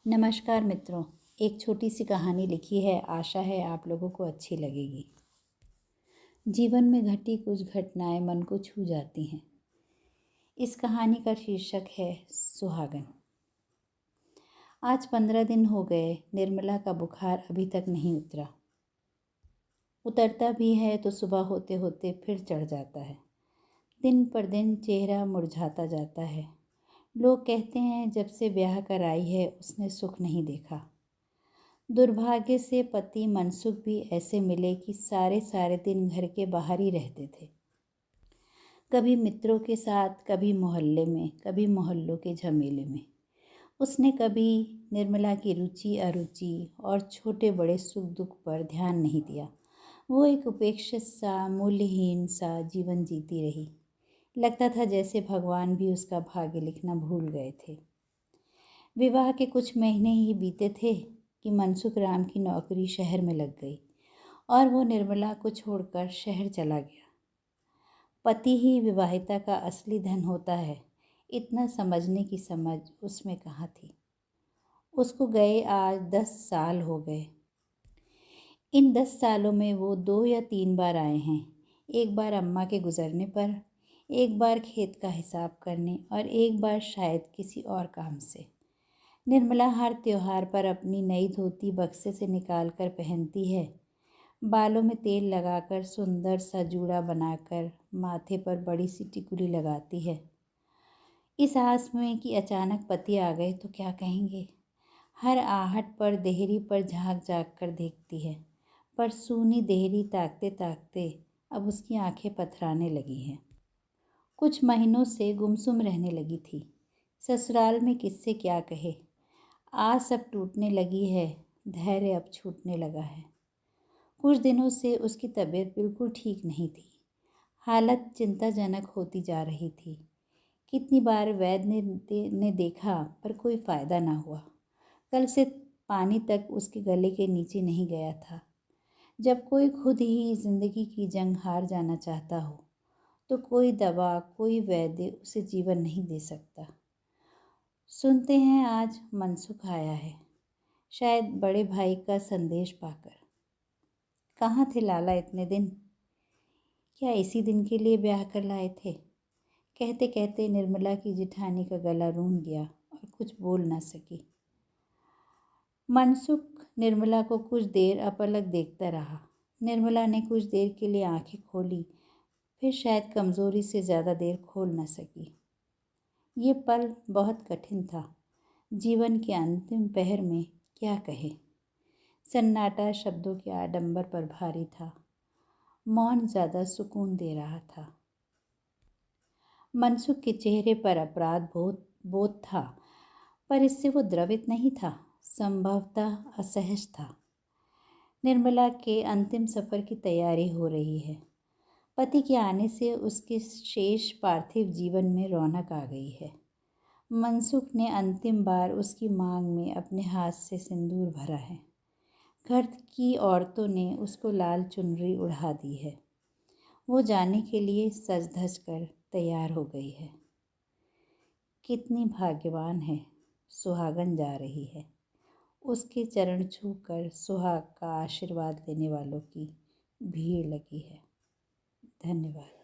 नमस्कार मित्रों, एक छोटी सी कहानी लिखी है। आशा है आप लोगों को अच्छी लगेगी। जीवन में घटी कुछ घटनाएं मन को छू जाती हैं। इस कहानी का शीर्षक है सुहागन। आज 15 दिन हो गए, निर्मला का बुखार अभी तक नहीं उतरा। उतरता भी है तो सुबह होते होते फिर चढ़ जाता है। दिन पर दिन चेहरा मुरझाता जाता है। लोग कहते हैं जब से ब्याह कर आई है उसने सुख नहीं देखा। दुर्भाग्य से पति मनसुख भी ऐसे मिले कि सारे सारे दिन घर के बाहर ही रहते थे। कभी मित्रों के साथ, कभी मोहल्ले में, कभी मोहल्लों के झमेले में। उसने कभी निर्मला की रुचि अरुचि और छोटे बड़े सुख दुख पर ध्यान नहीं दिया। वो एक उपेक्षित सा, मूल्यहीन सा जीवन जीती रही। लगता था जैसे भगवान भी उसका भाग्य लिखना भूल गए थे। विवाह के कुछ महीने ही बीते थे कि मनसुख राम की नौकरी शहर में लग गई और वो निर्मला को छोड़कर शहर चला गया। पति ही विवाहिता का असली धन होता है, इतना समझने की समझ उसमें कहाँ थी। उसको गए आज 10 साल हो गए। इन 10 सालों में वो 2 या 3 बार आए हैं। एक बार अम्मा के गुजरने पर, एक बार खेत का हिसाब करने और एक बार शायद किसी और काम से। निर्मला हर त्योहार पर अपनी नई धोती बक्से से निकाल कर पहनती है। बालों में तेल लगाकर सुंदर सा जूड़ा बनाकर माथे पर बड़ी सी टिकुली लगाती है। इस आस में कि अचानक पति आ गए तो क्या कहेंगे। हर आहट पर देहरी पर झांक झांक कर देखती है, पर सूनी देहरी ताकते ताकते अब उसकी आंखें पथराने लगी हैं। कुछ महीनों से गुमसुम रहने लगी थी। ससुराल में किससे क्या कहे। आज सब टूटने लगी है, धैर्य अब छूटने लगा है। कुछ दिनों से उसकी तबीयत बिल्कुल ठीक नहीं थी। हालत चिंताजनक होती जा रही थी। कितनी बार वैद्य ने देखा पर कोई फ़ायदा ना हुआ। कल से पानी तक उसके गले के नीचे नहीं गया था। जब कोई खुद ही ज़िंदगी की जंग हार जाना चाहता हो तो कोई दवा, कोई वैद्य उसे जीवन नहीं दे सकता। सुनते हैं आज मनसुख आया है, शायद बड़े भाई का संदेश पाकर। कहाँ थे लाला इतने दिन? क्या इसी दिन के लिए ब्याह कर लाए थे? कहते कहते निर्मला की जिठानी का गला रूंध गया और कुछ बोल ना सकी। मनसुख निर्मला को कुछ देर अपलक देखता रहा। निर्मला ने कुछ देर के लिए आंखें खोली, फिर शायद कमज़ोरी से ज़्यादा देर खोल न सकी। ये पल बहुत कठिन था। जीवन के अंतिम पहर में क्या कहे। सन्नाटा शब्दों के आडंबर पर भारी था। मौन ज़्यादा सुकून दे रहा था। मनसुख के चेहरे पर अपराध बोध था, पर इससे वो द्रवित नहीं था, संभवतः असहज था। निर्मला के अंतिम सफ़र की तैयारी हो रही है। पति के आने से उसके शेष पार्थिव जीवन में रौनक आ गई है। मनसुख ने अंतिम बार उसकी मांग में अपने हाथ से सिंदूर भरा है। घर की औरतों ने उसको लाल चुनरी उड़ा दी है। वो जाने के लिए सज धज कर तैयार हो गई है। कितनी भाग्यवान है, सुहागन जा रही है। उसके चरण छूकर सुहाग का आशीर्वाद लेने वालों की भीड़ लगी है। धन्यवाद।